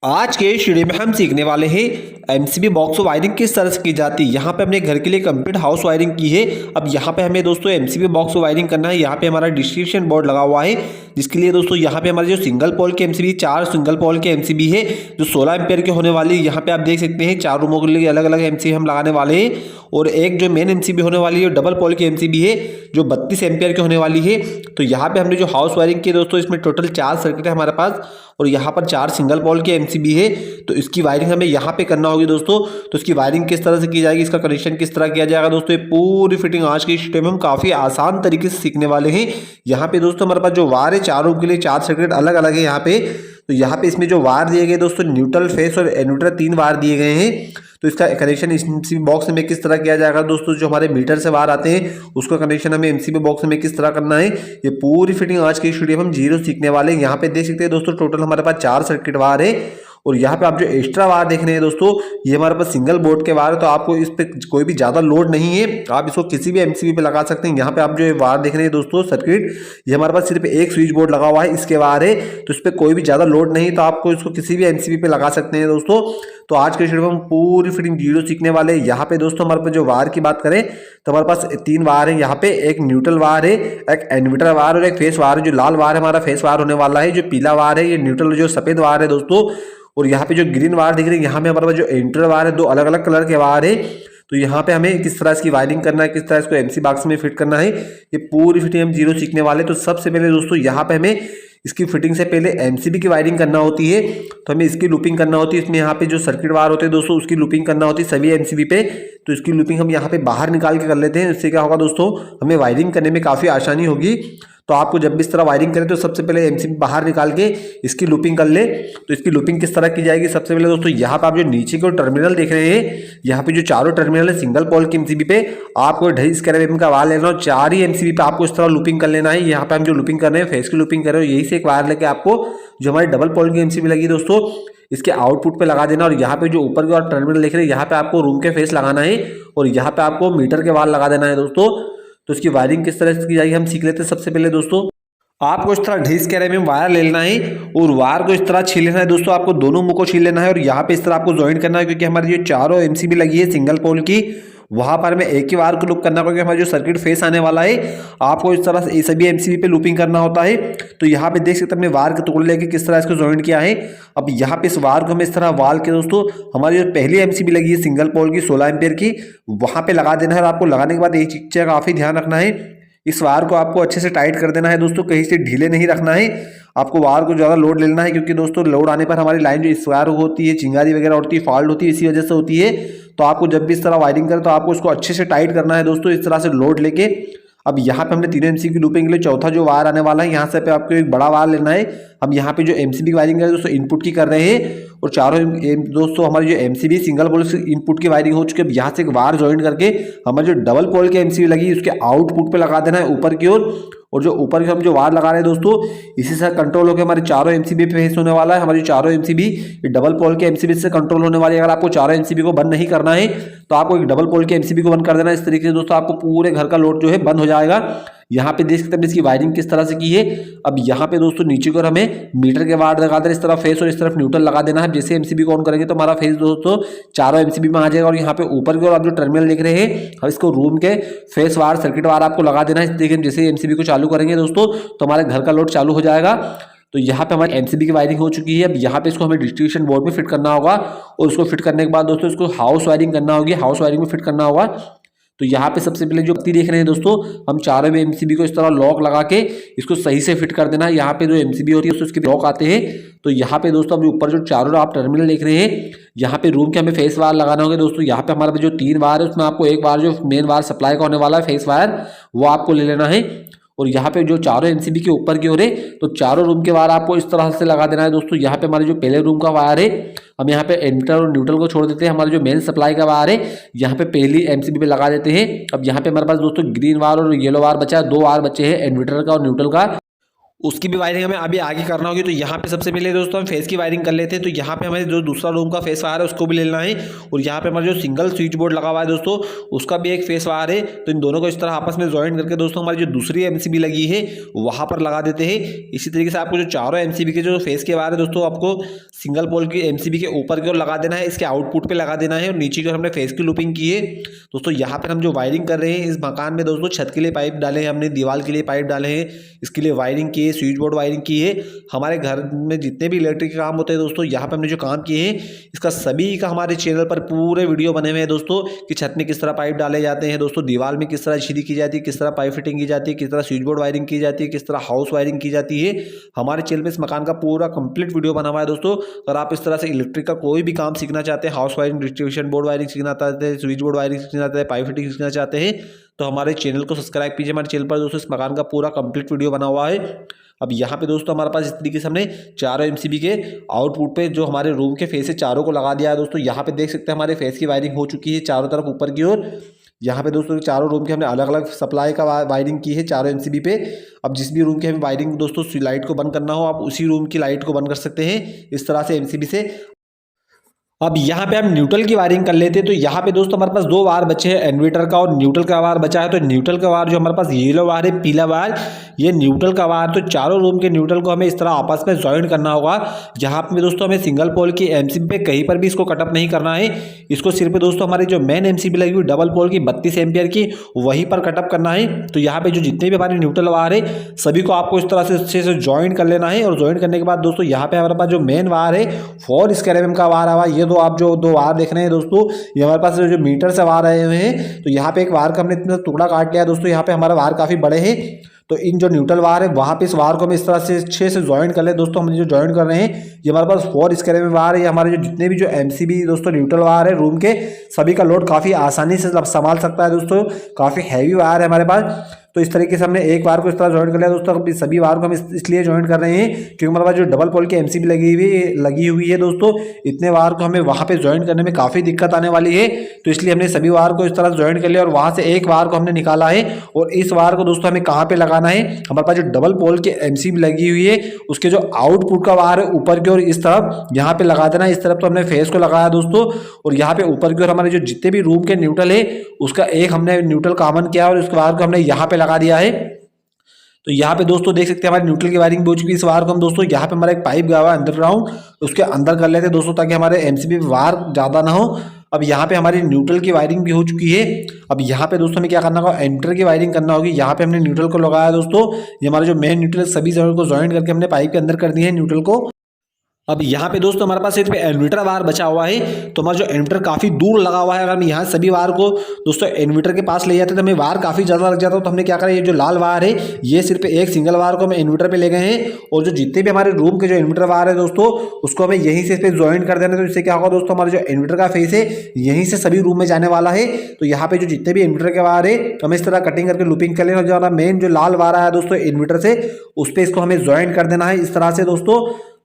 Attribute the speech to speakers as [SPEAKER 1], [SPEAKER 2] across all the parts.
[SPEAKER 1] आज के इस वीडियो में हम सीखने वाले हैं एमसीबी बॉक्स वायरिंग किस तरह से की जाती है। यहाँ पे हमने घर के लिए कंप्लीट हाउस वायरिंग की है। अब यहाँ पे हमें दोस्तों एमसीबी बॉक्स वायरिंग करना है। यहाँ पे हमारा डिस्ट्रीब्यूशन बोर्ड लगा हुआ है, जिसके लिए दोस्तों यहाँ पे हमारे जो सिंगल पोल के एमसीबी 4 सिंगल पोल के एमसीबी है जो 16 एम्पियर के होने वाली है। यहाँ पे आप देख सकते हैं 4 रूमों के लिए अलग अलग एमसीबी हम लगाने वाले हैं। और एक जो मेन एमसीबी होने वाली है डबल पोल की एमसीबी है जो 32 एम्पियर की होने वाली है। तो यहाँ पे हमने जो हाउस वायरिंग की दोस्तों, इसमें टोटल 4 सर्किट है हमारे पास और यहाँ पर 4 सिंगल पोल के एमसीबी है। तो इसकी वायरिंग हमें यहाँ पे करना होगी दोस्तों। तो इसकी वायरिंग किस तरह से की जाएगी, इसका कनेक्शन किस तरह किया जाएगा दोस्तों, ये पूरी फिटिंग आज के वीडियो में हम काफ़ी आसान तरीके से सीखने वाले हैं। यहाँ पे दोस्तों हमारे पास जो वायर है 4 रूम के लिए 4 सर्किट अलग अलग है यहाँ पे। तो यहाँ पे इसमें जो वायर दिए गए दोस्तों, न्यूट्रल, फेस और न्यूट्रल 3 वायर दिए गए हैं। तो इसका कनेक्शन एमसीबी बॉक्स में किस तरह किया जाएगा दोस्तों, जो हमारे मीटर से वायर आते हैं उसका कनेक्शन हमें एमसीबी बॉक्स में किस तरह करना है, ये पूरी फिटिंग आज की इस वीडियो में हम जीरो सीखने वाले हैं। यहाँ पे देख सकते हैं दोस्तों टोटल हमारे पास 4 सर्किट वायर है। और यहाँ पे आप जो एक्स्ट्रा वायर देख रहे हैं दोस्तों, ये हमारे पास सिंगल बोर्ड के वायर है। तो आपको इस पे कोई भी ज़्यादा लोड नहीं है, आप इसको किसी भी एमसीबी पे लगा सकते हैं। यहाँ पे आप जो वायर देख रहे हैं दोस्तों सर्किट, ये हमारे पास सिर्फ एक स्विच बोर्ड लगा हुआ है, इसके वायर है। तो इस पर कोई भी ज़्यादा लोड नहीं, तो आपको इसको किसी भी एमसीबी पे लगा सकते हैं दोस्तों। तो आज के वीडियो में हम पूरी फिटिंग जीरो सीखने वाले हैं। यहाँ पे दोस्तों हमारे पास जो वायर की बात करें तो हमारे पास 3 वायर है। यहाँ पे एक न्यूट्रल वायर है, एक इन्वर्टर वायर और एक फेस वायर है। जो लाल वायर है हमारा फेस वायर होने वाला है, जो पीला वायर है ये न्यूट्रल, जो सफेद वायर है दोस्तों। और यहाँ पे जो ग्रीन वायर दिख रही है, यहाँ पे हमारे पास जो इंटर वायर है, 2 अलग अलग कलर के वायर है। तो यहाँ पे हमें किस तरह इसकी वायरिंग करना है, किस तरह इसको एमसी बॉक्स में फिट करना है, ये पूरी फिटिंग हम जीरो सीखने वाले। तो सबसे पहले दोस्तों यहाँ पे हमें इसकी फिटिंग से पहले एमसीबी की वायरिंग करना होती है। तो हमें इसकी लूपिंग करना होती है। इसमें यहाँ पे जो सर्किट वायर होते हैं दोस्तों, उसकी लूपिंग करना होती है सभी एमसीबी पे। तो इसकी लूपिंग हम यहाँ पे बाहर निकाल के कर लेते हैं। इससे क्या होगा दोस्तों, हमें वायरिंग करने में काफ़ी आसानी होगी। तो आपको जब भी इस तरह वायरिंग करें तो सबसे पहले एमसीबी बाहर निकाल के इसकी लूपिंग कर ले। तो इसकी लूपिंग किस तरह की जाएगी, सबसे पहले दोस्तों यहाँ पे आप जो नीचे के टर्मिनल देख रहे हैं, यहाँ पे जो चारों टर्मिनल है सिंगल पोल के एमसीबी पे आपको 2.5 का वायर लेना और 4 ही एमसीबी पे आपको इस तरह लूपिंग कर लेना है। यहाँ पे हम जो लूपिंग कर रहे हैं फेस की लूपिंग कर रहे हो, यही से एक वायर लेके आपको जो हमारी डबल पोल की एमसीबी लगी दोस्तों, इसके आउटपुट पे लगा देना। और यहाँ पे जो ऊपर की ओर टर्मिनल देख रहे हैं, यहाँ पे आपको रूम के फेस लगाना है और यहाँ पे आपको मीटर के वायर लगा देना है दोस्तों। तो इसकी वायरिंग किस तरह से की जाएगी हम सीख लेते हैं। सबसे पहले दोस्तों आपको इस तरह 2.5 में वायर ले लेना है और वायर को इस तरह छील लेना है दोस्तों। आपको दोनों मुंह को छील लेना है और यहाँ पे इस तरह आपको ज्वाइन करना है, क्योंकि हमारी जो चारों एमसीबी लगी है सिंगल पोल की, वहां पर हमें एक ही वायर को लूप करना, क्योंकि हमारा जो सर्किट फेस आने वाला है आपको इस तरह से सभी एमसीबी पे लूपिंग करना होता है। तो यहाँ पे देख सकते हैं हमने वायर के टुकड़े लेके किस तरह इसको ज्वाइन किया है। अब यहाँ पे इस वायर को हमें इस तरह वाल के दोस्तों, हमारी जो पहली एमसीबी लगी है सिंगल पोल की 16 एम्पियर की, वहां पे लगा देना है। और आपको लगाने के बाद एक चीज का काफी ध्यान रखना है, इस वायर को आपको अच्छे से टाइट कर देना है दोस्तों, कहीं से ढीले नहीं रखना है। आपको वायर को ज़्यादा लोड लेना है, क्योंकि दोस्तों लोड आने पर हमारी लाइन जो इस वायर होती है चिंगारी वगैरह होती है, फॉल्ट होती है, इसी वजह से होती है। तो आपको जब भी इस तरह वायरिंग करें तो आपको इसको अच्छे से टाइट करना है दोस्तों, इस तरह से लोड लेके। अब यहाँ पे हमने 3 एमसीबी की लूपिंग के लिए चौथा जो वायर आने वाला है, यहाँ से पे आपको एक बड़ा वायर लेना है। हम यहाँ पे जो एमसीबी की वायरिंग कर रहे हैं दोस्तों, इनपुट की कर रहे हैं और चारों दोस्तों हमारी जो एमसीबी सिंगल पोल से इनपुट की वायरिंग हो चुकी है। यहाँ से एक वायर ज्वाइन करके हमारी जो डबल पोल की एमसीबी लगी उसके आउटपुट पे लगा देना है ऊपर की ओर। और जो ऊपर की हम जो वायर लगा रहे हैं दोस्तों, इसी से कंट्रोल होकर हमारे चारों एमसीबी पे फेस होने वाला है। हमारी चारों एमसीबी डबल पोल के एमसीबी से कंट्रोल होने वाली है। अगर आपको चारों एमसीबी को बंद नहीं करना है तो आपको एक डबल पोल के एमसीबी को बंद कर देना है। इस तरीके से दोस्तों आपको पूरे घर का लोड जो है बंद हो जाएगा। यहाँ पे देख सकते हैं इसकी वायरिंग किस तरह से की है। अब यहाँ पे दोस्तों नीचे को हमें मीटर के वायर लगा देना, इस तरफ फेस और इस तरफ न्यूट्रल लगा देना है। जैसे एमसीबी को ऑन करेंगे तो हमारा फेस दोस्तों चारों एमसीबी में आ जाएगा। और यहाँ पे ऊपर की ओर आप जो टर्मिनल देख रहे हैं, अब इसको रूम के फेस वायर सर्किट वायर आपको लगा देना है। देखिए जैसे एमसीबी को चालू करेंगे दोस्तों तो हमारे घर का लोड चालू हो जाएगा। तो यहाँ पे हमारी एमसीबी की वायरिंग हो चुकी है। अब यहाँ पे इसको हमें डिस्ट्रीब्यूशन बोर्ड में फिट करना होगा और उसको फिट करने के बाद दोस्तों इसको हाउस वायरिंग करना होगी, हाउस वायरिंग में फिट करना होगा। तो यहाँ पे सबसे पहले जो पत्ती देख रहे हैं दोस्तों, हम चारों में एमसीबी को इस तरह लॉक लगा के इसको सही से फिट कर देना है। यहाँ पे जो एमसीबी होती है उसके लॉक आते हैं। तो यहाँ पे दोस्तों अभी ऊपर जो चारों आप टर्मिनल देख रहे हैं, यहाँ पे रूम के हमें फेस वायर लगाना होगा दोस्तों। यहाँ पे हमारे जो 3 वायर है उसमें आपको एक वायर जो मेन वायर सप्लाई का होने वाला है फेस वायर, वो आपको ले लेना है। और यहाँ पे जो चारों एमसीबी के ऊपर की ओर है, तो चारों रूम के वायर आपको इस तरह से लगा देना है दोस्तों। यहाँ पे हमारे जो पहले रूम का वायर है, हम यहाँ पे एंटर और न्यूट्रल को छोड़ देते हैं। हमारे जो मेन सप्लाई का वायर है यहाँ पे पहली एमसीबी पे लगा देते हैं। अब यहाँ पे हमारे पास दोस्तों ग्रीन वायर और येलो वायर बचा है, 2 वायर बचे हैं इन्वर्टर का और न्यूट्रल का। उसकी भी वायरिंग हमें अभी आगे करना होगी। तो यहाँ पे सबसे पहले दोस्तों हम फेस की वायरिंग कर लेते हैं। तो यहाँ पे हमें जो दूसरा रूम का फेस वायर है उसको भी लेना है, और यहाँ पे हमारा जो सिंगल स्विच बोर्ड लगा हुआ है दोस्तों उसका भी एक फेस वायर है। तो इन दोनों को इस तरह आपस में ज्वाइन करके दोस्तों हमारी जो दूसरी एमसीबी लगी है वहाँ पर लगा देते हैं। इसी तरीके से आपको जो चारों एमसीबी के जो फेस के वायर है दोस्तों आपको सिंगल पोल की एमसीबी के ऊपर की ओर लगा देना है, इसके आउटपुट पे लगा देना है, और नीचे की ओर हमने फेस की लूपिंग की है। दोस्तों यहाँ पर हम जो वायरिंग कर रहे हैं इस मकान में दोस्तों छत के लिए पाइप डाले हैं, हमने दीवार के लिए पाइप डाले हैं, इसके लिए वायरिंग की है, स्विच बोर्ड वायरिंग की है। हमारे घर में जितने भी इलेक्ट्रिक काम होते हैं दोस्तों यहाँ पे हमने जो काम किए हैं इसका सभी का हमारे चैनल पर पूरे वीडियो बने हुए हैं दोस्तों, कि छत में किस तरह पाइप डाले जाते हैं दोस्तों, दीवार में किस तरह छीदी की जाती है, किस तरह पाइप फिटिंग की जाती है, किस तरह स्विच बोर्ड वायरिंग की जाती है, किस तरह हाउस वायरिंग की जाती है। हमारे चैनल पर इस मकान का पूरा कंप्लीट वीडियो बना हुआ है दोस्तों। अगर आप इस तरह से इलेक्ट्रिक का कोई भी काम सीखना चाहते हैं, house wiring, distribution board wiring सीखना चाहते हैं, स्विच बोर्ड वायरिंग सीखना चाहते हैं, पाइप फिटिंग सीखना चाहते हैं, तो हमारे चैनल को सब्सक्राइब कीजिए। हमारे चैनल पर दोस्तों इस मकान का पूरा कंप्लीट वीडियो बना हुआ है। अब यहाँ पे दोस्तों हमारे पास इस तरीके से हमने चारों एमसीबी के आउटपुट पे जो हमारे रूम के फेस है चारों को लगा दिया है दोस्तों। यहाँ पे देख सकते हैं हमारे फेस की वायरिंग हो चुकी है चारों तरफ ऊपर की ओर। यहाँ पे दोस्तों चारों रूम के हमने अलग अलग सप्लाई का वायरिंग की है चारों एमसीबी पे। अब जिस भी रूम की हमें वायरिंग दोस्तों लाइट को बंद करना हो आप उसी रूम की लाइट को बंद कर सकते हैं इस तरह से एमसीबी से। अब यहाँ पे हम न्यूट्रल की वायरिंग कर लेते हैं। तो यहाँ पे दोस्तों हमारे पास दो वायर बचे हैं, इन्वर्टर का और न्यूट्रल का वायर बचा है। तो न्यूट्रल का वायर जो हमारे पास येलो वायर है, पीला वायर, ये न्यूट्रल का वायर। तो चारों रूम के न्यूट्रल को हमें इस तरह आपस में ज्वाइन करना होगा। यहाँ पे दोस्तों हमें सिंगल पोल की एमसीबी पे कहीं पर भी इसको कटअप नहीं करना है, इसको सिर्फ दोस्तों हमारी जो मेन एमसीबी लगी हुई डबल पोल की 32 एम्पियर की वहीं पर कटअप करना है। तो यहाँ पे जो जितने भी हमारे न्यूट्रल वायर है सभी को आपको इस तरह से अच्छे से ज्वाइन कर लेना है। और ज्वाइन करने के बाद दोस्तों यहाँ पे हमारे पास जो मेन वायर है 4 स्क्वायर mm का वायर आवा, ये आप जो दो वायर देख रहे हैं दोस्तों, ये हमारे पास जो मीटर से वायर आए हुए हैं। तो यहाँ पे एक वायर का हमने इतना टुकड़ा काट लिया दोस्तों, यहाँ पे हमारा वायर काफी बड़े हैं। तो इन जो न्यूट्रल वायर है वहाँ पे इस वायर को हम इस तरह से अच्छे से ज्वाइन कर ले दोस्तों। हम जो ज्वाइन कर रहे हैं ये हमारे पास 4 स्क्वायर में वायर है। ये हमारे जो जितने भी जो एमसीबी दोस्तों न्यूट्रल वायर है रूम के सभी का लोड काफ़ी आसानी से संभाल सकता है दोस्तों, काफ़ी हैवी वायर है हमारे पास। तो इस तरीके से हमने एक वायर को इस तरह ज्वाइन कर लिया दोस्तों। अभी सभी वायर को हम इसलिए ज्वाइन कर रहे हैं क्योंकि हमारे पास जो डबल पोल की एमसीबी लगी हुई है दोस्तों, इतने वायर को हमें वहाँ पे ज्वाइन करने में काफ़ी दिक्कत आने वाली है। तो इसलिए हमने सभी वायर को इस तरह ज्वाइन कर लिया और वहाँ से एक वायर को हमने निकाला है। और इस वायर को दोस्तों हमें कहाँ पे लगाना है, हमारे पास जो डबल पोल की एमसीबी लगी हुई है उसके जो आउटपुट का वायर है ऊपर की ओर इस तरफ यहाँ पे लगा देना है। इस तरफ तो हमने फेस को लगाया दोस्तों, और यहाँ पे ऊपर की ओर हमारे जो जितने भी रूम के न्यूट्रल है उसका एक हमने न्यूट्रल कॉमन किया और उसके वायर को हमने यहाँ पे लगा दिया है। तो यहाँ पे दोस्तों देख सकते हैं हमारे न्यूट्रल की वायरिंग भी हो चुकी है। इस वायर को हम दोस्तों यहाँ पे हमारा एक पाइप गया हुआ है अंडरग्राउंड, उसके अंदर कर लेते हैं दोस्तों ताकि हमारे एमसीबी वायर ज़्यादा ना हो। अब यहाँ पे हमारी न्यूट्रल की वायरिंग भी हो चुकी है। अब यहाँ पे दोस्तों हमें क्या करना होगा, एमीटर की वायरिंग करना होगी। यहाँ पे हमने न्यूट्रल को लगाया दोस्तों, ये हमारा जो मेन न्यूट्रल सभी जगह को ज्वाइन करके हमने पाइप के अंदर कर दिए हैं न्यूट्रल को। अब यहाँ पे दोस्तों हमारे पास सिर्फ इन्वर्टर वायर बचा हुआ है। तो हमारा जो इन्वर्टर काफ़ी दूर लगा हुआ है, अगर हम यहाँ सभी वायर को दोस्तों इन्वर्टर के पास ले जाते तो हमें वायर काफ़ी ज़्यादा लग जाता। तो हमने क्या करा, ये जो लाल वायर है ये सिर्फ एक सिंगल वायर को हम इन्वर्टर पे ले गए हैं, और जो जितने भी हमारे रूम के जो इन्वर्टर वायर है दोस्तों उसको हमें यहीं से इस पर ज्वाइन कर देना। तो इससे क्या होगा दोस्तों, हमारा जो इन्वर्टर का फेस है यहीं से सभी रूम में जाने वाला है। तो यहाँ पे जो जितने भी इन्वर्टर के वायर है हमें इस तरह कटिंग करके लूपिंग कर लेना। जो हमारा मेन जो लाल वायर आया दोस्तों इन्वर्टर से उस पर इसको हमें ज्वाइन कर देना है। इस तरह से दोस्तों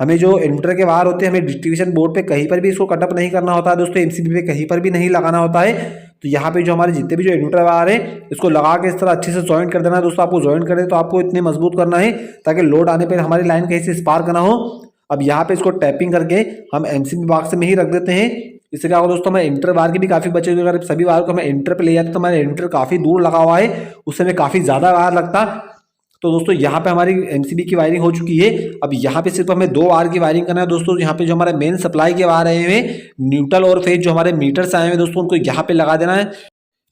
[SPEAKER 1] हमें जो इन्वर्टर के वायर होते हैं हमें डिस्ट्रीब्यूशन बोर्ड पे कहीं पर भी इसको कटअप नहीं करना होता है दोस्तों, एमसीबी पे कहीं पर भी नहीं लगाना होता है। तो यहाँ पे जो हमारे जितने भी जो इन्वर्टर वायर है इसको लगा के इस तरह अच्छे से ज्वाइन कर देना है दोस्तों। आपको ज्वाइन करें तो आपको इतने मजबूत करना है ताकि लोड आने पर हमारी लाइन कहीं से स्पार्क ना हो। अब यहाँ पे इसको टैपिंग करके हम एमसीबी बॉक्स में ही रख देते हैं। इससे क्या होगा दोस्तों, हमारे इन्वर्टर वायर की भी काफ़ी बचे हुए, अगर सभी वायर को हमें इन्वर्टर पे ले जाते तो हमारा इन्वर्टर काफ़ी दूर लगा हुआ है, उससे हमें काफ़ी ज़्यादा वायर लगता। तो दोस्तों यहाँ पे हमारी एमसीबी की वायरिंग हो चुकी है। अब यहाँ पे सिर्फ हमें 2 वायर की वायरिंग करना है दोस्तों। यहाँ पे जो हमारे मेन सप्लाई के वायर आए हुए न्यूट्रल और फेज जो हमारे मीटर से आए हुए दोस्तों उनको यहाँ पे लगा देना है।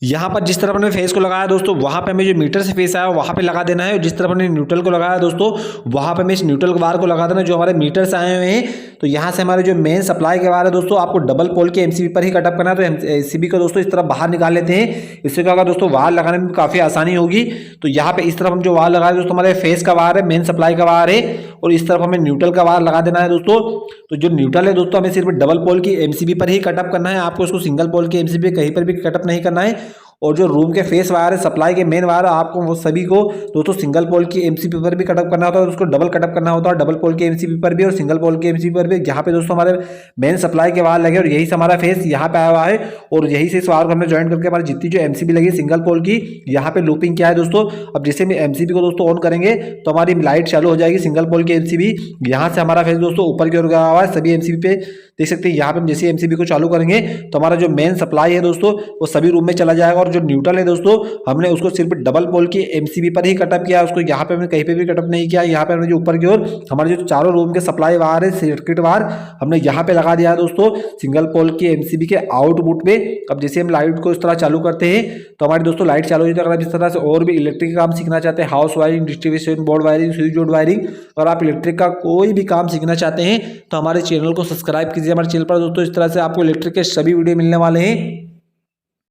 [SPEAKER 1] यहाँ पर जिस तरफ हमने फेस को लगाया दोस्तों वहाँ पे हमें जो मीटर से फेस आया वहाँ पे लगा देना है, और जिस तरफ हमने न्यूट्रल को लगाया दोस्तों वहाँ पे हमें इस न्यूट्रल वायर को लगा देना है जो हमारे मीटर से आए हुए हैं। तो यहाँ से हमारे जो मेन सप्लाई के वायर है दोस्तों आपको डबल पोल के एमसीबी पर ही कटअप करना है। तो एमसीबी को दोस्तों इस तरफ बाहर निकाल लेते हैं, इससे क्या होगा दोस्तों वायर लगाने में काफ़ी आसानी होगी। तो यहाँ पे इस तरफ हम जो वायर लगाए दोस्तों हमारे फेस का वायर है, मेन सप्लाई का वायर है, और इस तरफ हमें न्यूट्रल का वायर लगा देना है दोस्तों। तो जो न्यूट्रल है दोस्तों हमें सिर्फ डबल पोल की एमसीबी पर ही कटअप करना है, आपको इसको सिंगल पोल की एमसीबी कहीं पर भी कटअप नहीं करना है। और जो रूम के फेस वायर है, सप्लाई के मेन वायर, आपको वो सभी को दोस्तों सिंगल पोल की एमसीबी पर भी कटअप करना होता है और उसको डबल कटअप करना होता है, डबल पोल की एमसीबी पर भी और सिंगल पोल की एमसीबी पर भी। यहाँ पे दोस्तों हमारे मेन सप्लाई के वायर लगे और यही से हमारा फेस यहाँ पे आया हुआ है और यही से इस वायर को हमने ज्वाइन करके हमारी जितनी जो एमसीबी लगी सिंगल पोल की, यहाँ पे लूपिंग क्या है दोस्तों। अब जैसे हम एमसीबी को दोस्तों ऑन करेंगे तो हमारी लाइट चालू हो जाएगी सिंगल पोल की एमसीबी। यहाँ से हमारा फेस दोस्तों ऊपर की ओर गया हुआ है सभी एमसीबी पे, देख सकते हैं। यहाँ पे हम जैसे एमसीबी को चालू करेंगे तो हमारा जो मेन सप्लाई है दोस्तों वो सभी रूम में चला जाएगा और जो न्यूट्रल है दोस्तों हमने उसको सिर्फ डबल पोल की एमसीबी पर ही कटअप किया, उसको यहाँ पे हमने कहीं पे भी कटअप नहीं किया। यहाँ पे हमने जो ऊपर की ओर हमारे जो चारों रूम के सप्लाई वायर है, सर्किट वायर हमने यहाँ पे लगा दिया है दोस्तों सिंगल पोल की एमसीबी के आउटपुट पे। अब जैसे हम लाइट को इस तरह चालू करते हैं तो हमारी दोस्तों लाइट चालू हो जाती है। अगर आप इस तरह से और भी इलेक्ट्रिक का काम सीखना चाहते हैं, house wiring, distribution board wiring, switch board wiring, अगर आप इलेक्ट्रिक का कोई भी काम सीखना चाहते हैं तो हमारे चैनल को सब्सक्राइब कीजिए। हमारे चैनल पर दोस्तों इस तरह से आपको इलेक्ट्रिक के सभी वीडियो मिलने वाले हैं।